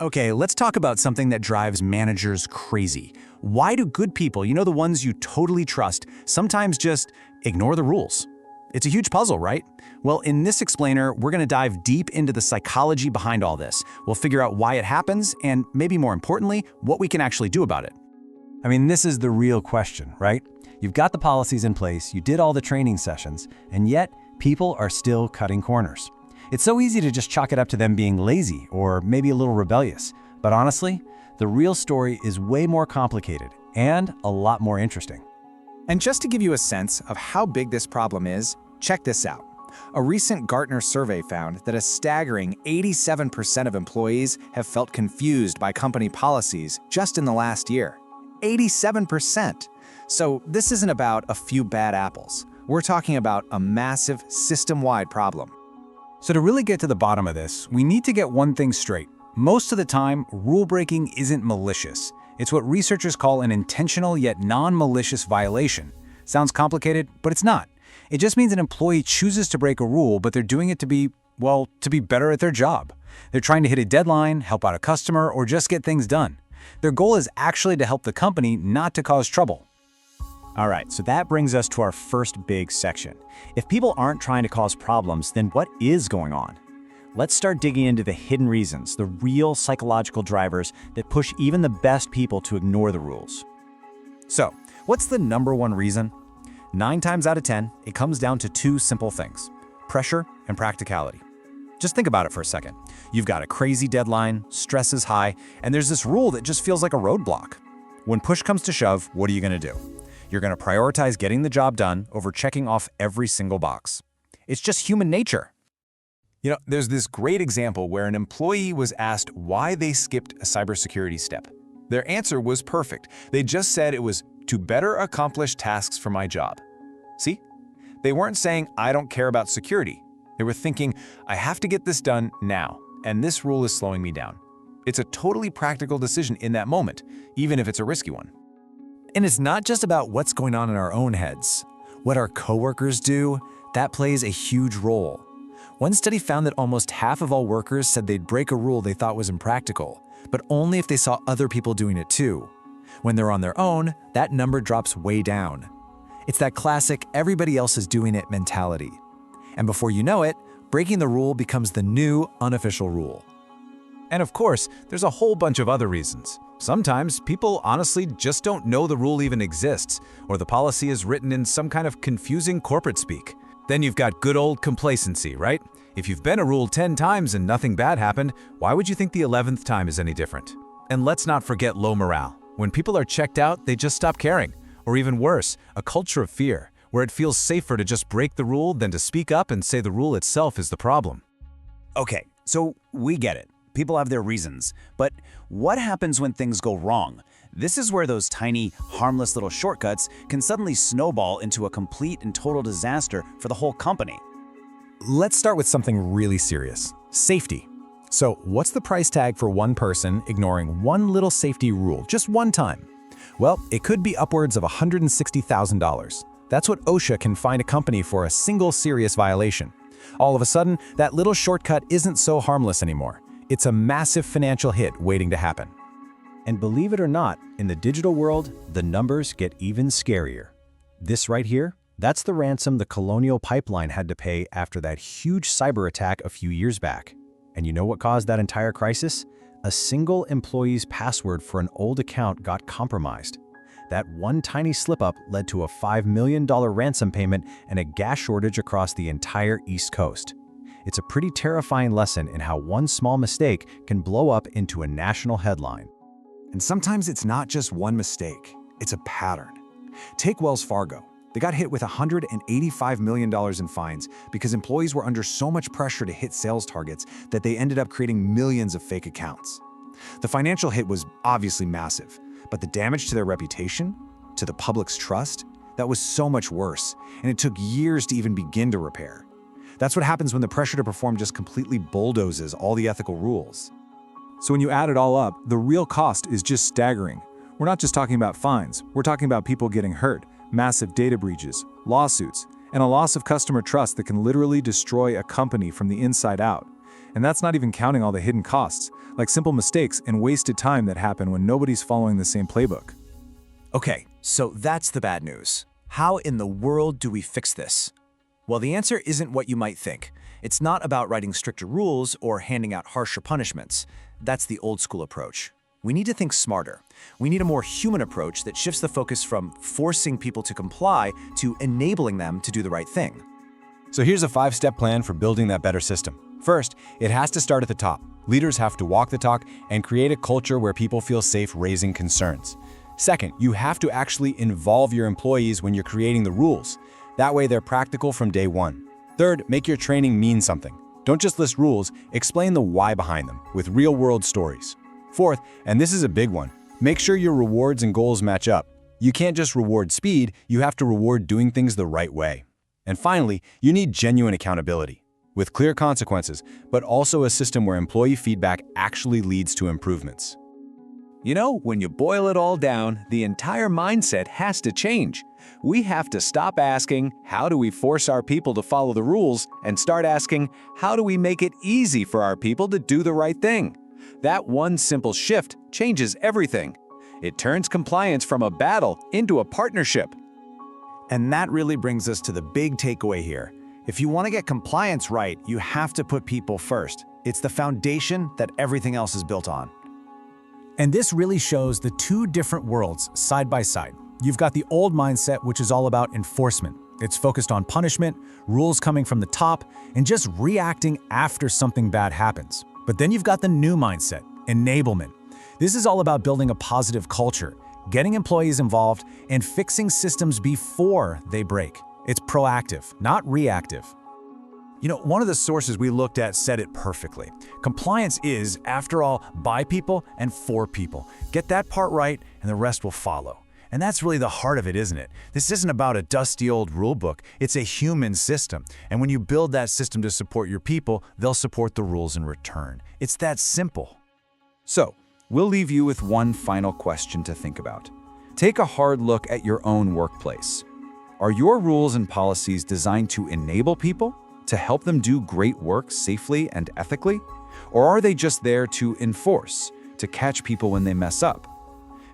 Okay, let's talk about something that drives managers crazy. Why do good people, the ones you totally trust, sometimes just ignore the rules? It's a huge puzzle, right? Well, in this explainer, we're going to dive deep into the psychology behind all this. We'll figure out why it happens and, maybe more importantly, what we can actually do about it. I mean, this is the real question, right? You've got the policies in place, you did all the training sessions, and yet people are still cutting corners. It's so easy to just chalk it up to them being lazy or maybe a little rebellious. But honestly, the real story is way more complicated and a lot more interesting. And just to give you a sense of how big this problem is, check this out. A recent Gartner survey found that a staggering 87% of employees have felt confused by company policies just in the last year. 87%! So this isn't about a few bad apples. We're talking about a massive, system-wide problem. So to really get to the bottom of this, we need to get one thing straight. Most of the time, rule breaking isn't malicious. It's what researchers call an intentional yet non-malicious violation. Sounds complicated, but it's not. It just means an employee chooses to break a rule, but they're doing it to be better at their job. They're trying to hit a deadline, help out a customer, or just get things done. Their goal is actually to help the company, not to cause trouble. All right, so that brings us to our first big section. If people aren't trying to cause problems, then what is going on? Let's start digging into the hidden reasons, the real psychological drivers that push even the best people to ignore the rules. So, what's the number one reason? 9 times out of 10, it comes down to two simple things: pressure and practicality. Just think about it for a second. You've got a crazy deadline, stress is high, and there's this rule that just feels like a roadblock. When push comes to shove, what are you going to do? You're going to prioritize getting the job done over checking off every single box. It's just human nature. There's this great example where an employee was asked why they skipped a cybersecurity step. Their answer was perfect. They just said it was to better accomplish tasks for my job. See? They weren't saying, I don't care about security. They were thinking, I have to get this done now, and this rule is slowing me down. It's a totally practical decision in that moment, even if it's a risky one. And it's not just about what's going on in our own heads. What our coworkers do, that plays a huge role. One study found that almost half of all workers said they'd break a rule they thought was impractical, but only if they saw other people doing it too. When they're on their own, that number drops way down. It's that classic everybody else is doing it mentality. And before you know it, breaking the rule becomes the new unofficial rule. And of course, there's a whole bunch of other reasons. Sometimes people honestly just don't know the rule even exists, or the policy is written in some kind of confusing corporate speak. Then you've got good old complacency, right? If you've been a rule 10 times and nothing bad happened, why would you think the 11th time is any different? And let's not forget low morale. When people are checked out, they just stop caring. Or even worse, a culture of fear, where it feels safer to just break the rule than to speak up and say the rule itself is the problem. Okay, so we get it. People have their reasons. But what happens when things go wrong? This is where those tiny, harmless little shortcuts can suddenly snowball into a complete and total disaster for the whole company. Let's start with something really serious: safety. So, what's the price tag for one person ignoring one little safety rule just one time? Well, it could be upwards of $160,000. That's what OSHA can fine a company for a single serious violation. All of a sudden, that little shortcut isn't so harmless anymore. It's a massive financial hit waiting to happen. And believe it or not, in the digital world, the numbers get even scarier. This right here, that's the ransom the Colonial Pipeline had to pay after that huge cyber attack a few years back. And you know what caused that entire crisis? A single employee's password for an old account got compromised. That one tiny slip-up led to a $5 million ransom payment and a gas shortage across the entire East Coast. It's a pretty terrifying lesson in how one small mistake can blow up into a national headline. And sometimes it's not just one mistake, it's a pattern. Take Wells Fargo. They got hit with $185 million in fines because employees were under so much pressure to hit sales targets that they ended up creating millions of fake accounts. The financial hit was obviously massive, but the damage to their reputation, to the public's trust, that was so much worse, and it took years to even begin to repair. That's what happens when the pressure to perform just completely bulldozes all the ethical rules. So when you add it all up, the real cost is just staggering. We're not just talking about fines, we're talking about people getting hurt, massive data breaches, lawsuits, and a loss of customer trust that can literally destroy a company from the inside out. And that's not even counting all the hidden costs, like simple mistakes and wasted time that happen when nobody's following the same playbook. Okay, so that's the bad news. How in the world do we fix this? Well, the answer isn't what you might think. It's not about writing stricter rules or handing out harsher punishments. That's the old school approach. We need to think smarter. We need a more human approach that shifts the focus from forcing people to comply to enabling them to do the right thing. So here's a 5-step plan for building that better system. First, it has to start at the top. Leaders have to walk the talk and create a culture where people feel safe raising concerns. Second, you have to actually involve your employees when you're creating the rules. That way they're practical from day one. Third, make your training mean something. Don't just list rules, explain the why behind them with real-world stories. Fourth, and this is a big one, make sure your rewards and goals match up. You can't just reward speed, you have to reward doing things the right way. And finally, you need genuine accountability, with clear consequences, but also a system where employee feedback actually leads to improvements. You know, when you boil it all down, the entire mindset has to change. We have to stop asking, how do we force our people to follow the rules, and start asking, how do we make it easy for our people to do the right thing? That one simple shift changes everything. It turns compliance from a battle into a partnership. And that really brings us to the big takeaway here. If you want to get compliance right, you have to put people first. It's the foundation that everything else is built on. And this really shows the two different worlds side by side. You've got the old mindset, which is all about enforcement. It's focused on punishment, rules coming from the top, and just reacting after something bad happens. But then you've got the new mindset, enablement. This is all about building a positive culture, getting employees involved, and fixing systems before they break. It's proactive, not reactive. You know, one of the sources we looked at said it perfectly. Compliance is, after all, by people and for people. Get that part right, and the rest will follow. And that's really the heart of it, isn't it? This isn't about a dusty old rule book. It's a human system. And when you build that system to support your people, they'll support the rules in return. It's that simple. So, we'll leave you with one final question to think about. Take a hard look at your own workplace. Are your rules and policies designed to enable people, to help them do great work safely and ethically? Or are they just there to enforce, to catch people when they mess up?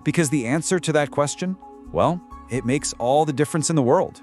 Because the answer to that question, well, it makes all the difference in the world.